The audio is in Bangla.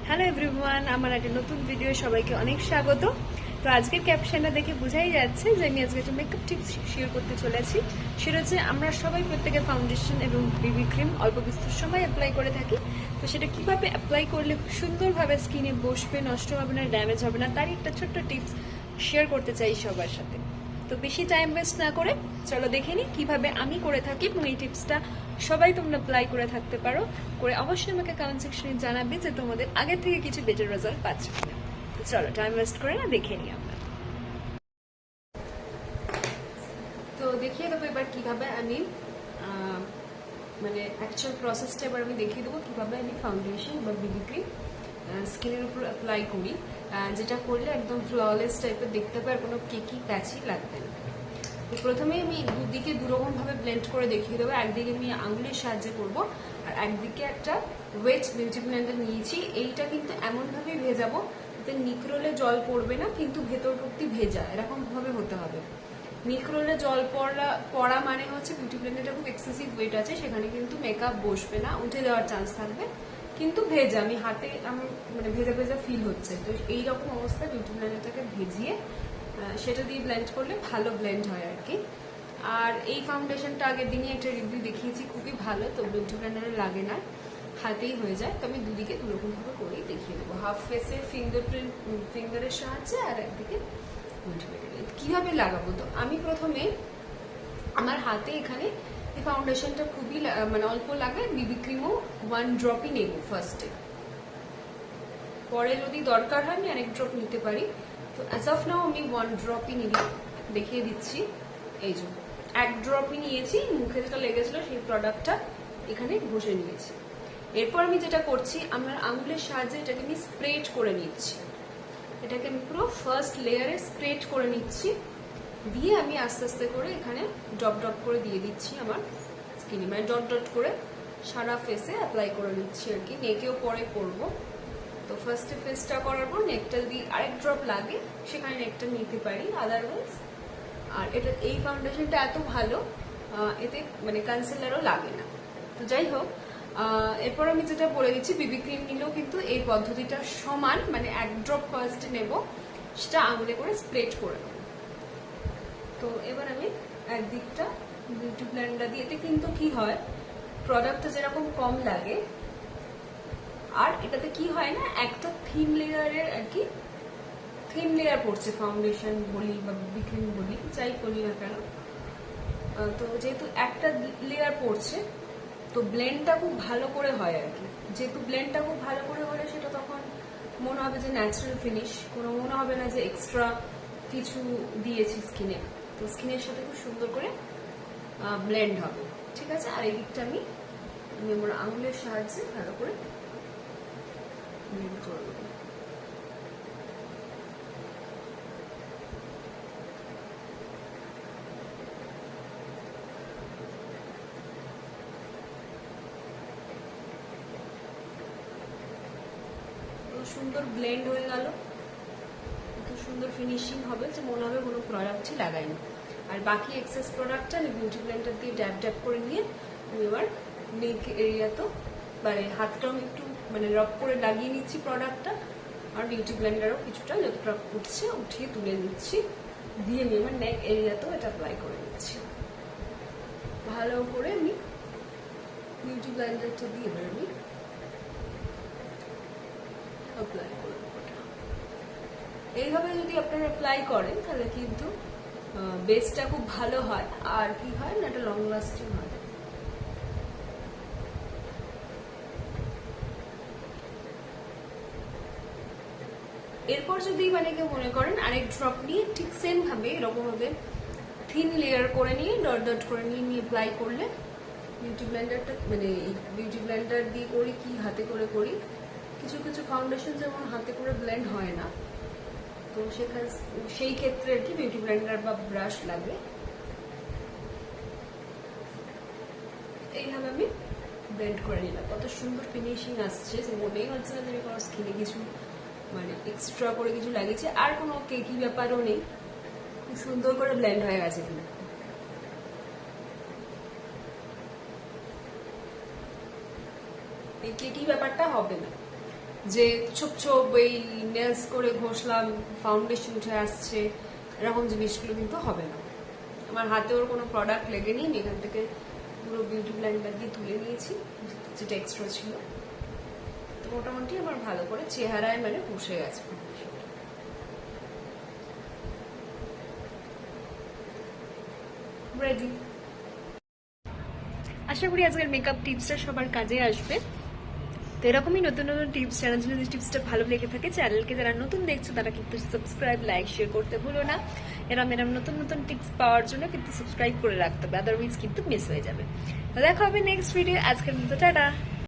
হ্যালো এভরিওয়ান, আমার একটা নতুন ভিডিও সবাইকে অনেক স্বাগত। তো আজকের ক্যাপশনটা দেখে বোঝাই যাচ্ছে যে আমি আজকে একটা মেকআপ টিপস শেয়ার করতে চলেছি। সেটা হচ্ছে আমরা সবাই প্রত্যেকের ফাউন্ডেশন এবং বিবি ক্রিম অল্প বিস্তর সময় অ্যাপ্লাই করে থাকি। তো সেটা কিভাবে অ্যাপ্লাই করলে খুব সুন্দরভাবে স্কিনে বসবে, নষ্ট হবে না, ড্যামেজ হবে না, তারই একটা ছোট্ট টিপস শেয়ার করতে চাই সবার সাথে। তো বেশি টাইম ওয়েস্ট না করে চলো দেখে নিই কীভাবে আমি করে থাকি, এবং এই টিপসটা সবাই তোমরা অ্যাপ্লাই করে থাকতে পারো। করে অবশ্যই আমাকে কমেন্ট সেকশনে জানাবে যে তোমাদের আগের থেকে কিছু বেটার রেজাল্ট পাচ্ছ কিনা। তো চলো টাইম ওয়েস্ট করে না দেখে নিই আমরা। তো দেখিয়ে দেবো এবার কীভাবে আমি মানে অ্যাকচুয়াল প্রসেসটা এবার আমি দেখিয়ে দেবো কীভাবে আমি ফাউন্ডেশন বা বিবি ক্রিম স্কিনের উপর অ্যাপ্লাই করি, যেটা করলে একদম ফ্ললেস টাইপের দেখতে পাই, আর কোনো কেকি প্যাচই লাগবে না। তো প্রথমে আমি দুদিকে দুরকমভাবে ব্লেন্ড করে দেখিয়ে দেবো। একদিকে আমি আঙুলের সাহায্যে করবো, আর একদিকে একটা ওয়েট বিউটি ব্লেন্ডার নিয়েছি। এইটা কিন্তু এমনভাবেই ভেজাবো যাতে নিকরোলে জল পড়বে না, কিন্তু ভেতর অব্দি ভেজা এরকমভাবে হতে হবে। নিকরোলে জল পড়া মানে হচ্ছে বিউটি ব্লেন্ডারটা খুব এক্সেসিভ ওয়েট আছে, সেখানে কিন্তু মেকআপ বসবে না, উঠে যাওয়ার চান্স থাকবে, কিন্তু ভেজা আমি হাতে আমার মানে ভেজা ভেজা ফিল হচ্ছে। তো এইরকম অবস্থায় বিউটি ব্লেন্ডারটাকে ভেজিয়ে সেটা দিয়ে ব্লেন্ড করলে ভালো ব্লেন্ড হয় আর কি। আর এই ফাউন্ডেশনটা আগের দিনই একটা রিভিউ দেখিয়েছি, খুবই ভালো। তো বিউটি ব্লেন্ডারে লাগে না, হাতেই হয়ে যায়। তো আমি দুদিকে দুরকমভাবে করেই দেখিয়ে দেবো, হাফ ফেসে ফিঙ্গারের সাহায্যে, আর একদিকে বিউটি ব্লেন্ডারে। কীভাবে লাগাবো? তো আমি প্রথমে আমার হাতে এখানে এই ফাউন্ডেশনটা খুবই মানে অল্প লাগে, বিবি ক্রিমও 1 ড্রপই নেব ফার্স্টে, পরে যদি দরকার হয় আমি আরেক ড্রপ নিতে পারি। তো অ্যাজ অফ নাও আমি 1 ড্রপই নিলাম, দেখিয়ে দিচ্ছি। এই যে 1 ড্রপই নিয়েছি, মুখে যেটা লেগেছিল সেই প্রোডাক্টটা এখানে ঘষে নিয়েছি। এরপর আমি যেটা করছি, আমার আঙুলের সাহায্যে এটাকে আমি স্প্রেড করে নিচ্ছি। এটাকে আমি পুরো ফার্স্ট লেয়ারে স্প্রেড করে নিচ্ছি, দিয়ে আমি আস্তে আস্তে করে এখানে ডট ডট করে দিয়ে দিচ্ছি আমার স্কিনে, মানে ডট ডট করে সারা ফেসে অ্যাপ্লাই করে নিচ্ছি আর কি। নেকেও পরে করবো। তো ফার্স্টে ফেসটা করার পর নেকটা যদি আরেক ড্রপ লাগে সেখানে নেকটা নিতে পারি, আদারওয়াইজ। আর এটা এই ফাউন্ডেশনটা এত ভালো, এতে মানে কনসিলারও লাগে না। তো যাই হোক, এরপর আমি যেটা বলে দিচ্ছি, বিবি ক্রিম নিলেও কিন্তু এই পদ্ধতিটা সমান, মানে 1 ড্রপ ফার্স্টে নেব, সেটা আঙুলে করে স্প্রেড করে নেব। তো এবার আমি একদিকটা বিউটি ব্লেন্ডার দিয়ে, এতে কিন্তু কি হয়, প্রোডাক্টটা যেরকম কম লাগে, আর এটাতে কি হয় না, একটা থিন লেয়ারের আর কি, থিন লেয়ার পড়ছে, ফাউন্ডেশন বলি বা বিবি ক্রিম বলি, যাই বলি না কেন। তো যেহেতু একটা লেয়ার পড়ছে, তো ব্লেন্ডটা খুব ভালো করে হয় আর কি। যেহেতু ব্লেন্ডটা খুব ভালো করে হলে সেটা তখন মনে হবে যে ন্যাচারাল ফিনিশ, কোনো মনে হবে না যে এক্সট্রা কিছু দিয়েছি স্কিনে। তো স্কিনের সাথে খুব সুন্দর করে ব্লেন্ড হবে, ঠিক আছে। আর এই দিকটা আমি আমার আঙুলের সাহায্যে ভালো করে ব্লেন্ড করে দেবো। সুন্দর ব্লেন্ড হয়ে গেল, এত সুন্দর ফিনিশিং হবে যে মনে হবে কোনো প্রোডাক্টই লাগাইনি। আর বাকি এক্সেস প্রোডাক্টটা আমি বিউটি ব্লেন্ডার দিয়ে ড্যাব ড্যাব করে নিয়ে আমি এবার নেক এরিয়া, তো মানে হাতটাও একটু মানে রব করে লাগিয়ে নিচ্ছি প্রোডাক্টটা, আর বিউটি ব্লেন্ডারও কিছুটা যতটা উঠছে উঠিয়ে তুলে নিচ্ছি, দিয়ে নিয়ে আমার নেক এরিয়াতেও এটা অ্যাপ্লাই করে নিচ্ছি ভালো করে। আমি বিউটি ব্লেন্ডারটা দিয়ে এবার আমি অ্যাপ্লাই করবো। এইভাবে যদি আপনারা অ্যাপ্লাই করেন তাহলে কিন্তু বেসটা খুব ভালো হয়, আর কি হয় না, এটা লং লাস্টিং হয়। এরপর যদি মানে কেউ মনে করেন আরেক ড্রপ নিয়ে ঠিক সেম ভাবে এরকম ভাবে থিন লেয়ার করে নিয়ে ডট ডট করে নিয়ে অ্যাপ্লাই করলে, বিউটি ব্লেন্ডারটা মানে বিউটি ব্লেন্ডার দিয়ে করি কি হাতে করে করি, কিছু কিছু ফাউন্ডেশন যেমন হাতে করে ব্লেন্ড হয় না, তো সেখানে সেই ক্ষেত্রে আর কি বিউটি ব্লেন্ডার বা ব্রাশ লাগে। এইভাবে আমি ব্লেন্ড করে নিলাম, কত সুন্দর ফিনিশিং আসছে যে মনেই হচ্ছে না যে কোনো স্কিনে কিছু মানে এক্সট্রা করে কিছু লাগিয়েছে, আর কোনো কেকি ব্যাপারও নেই, খুব সুন্দর করে ব্লেন্ড হয়ে গেছে কিন্তু। এই কেকি ব্যাপারটা হবে না। যে ছোপ ছোপ এই নেলস করে ঘষলাম ফাউন্ডেশন উঠে আসছে, এরকম জিনিসগুলো কিন্তু হবে না। আমার হাতে ওর কোনো প্রোডাক্ট লেগেনি, আমি এখান থেকে পুরো বিউটি ব্লেন্ডার দিয়ে তুলে নিয়েছি যেটা এক্সট্রা ছিল। তো মোটামুটি আমার ভালো করে চেহারায় মানে বসে গেছে। রেডি। আশা করি আজকের মেকআপ টিপসটা সবার কাজে আসবে। তো এরকমই নতুন নতুন টিপস জানার জন্য যদি টিপসটা ভালো লেগে থাকে, চ্যানেলকে যারা নতুন দেখছো তারা কিন্তু সাবস্ক্রাইব, লাইক, শেয়ার করতে ভুলো না। এরম নতুন নতুন টিপস পাওয়ার জন্য কিন্তু সাবস্ক্রাইব করে রাখতে হবে, আদারওয়াইজ কিন্তু মিস হয়ে যাবে। তো দেখা হবে নেক্সট ভিডিও। আজকের মতো টাটা।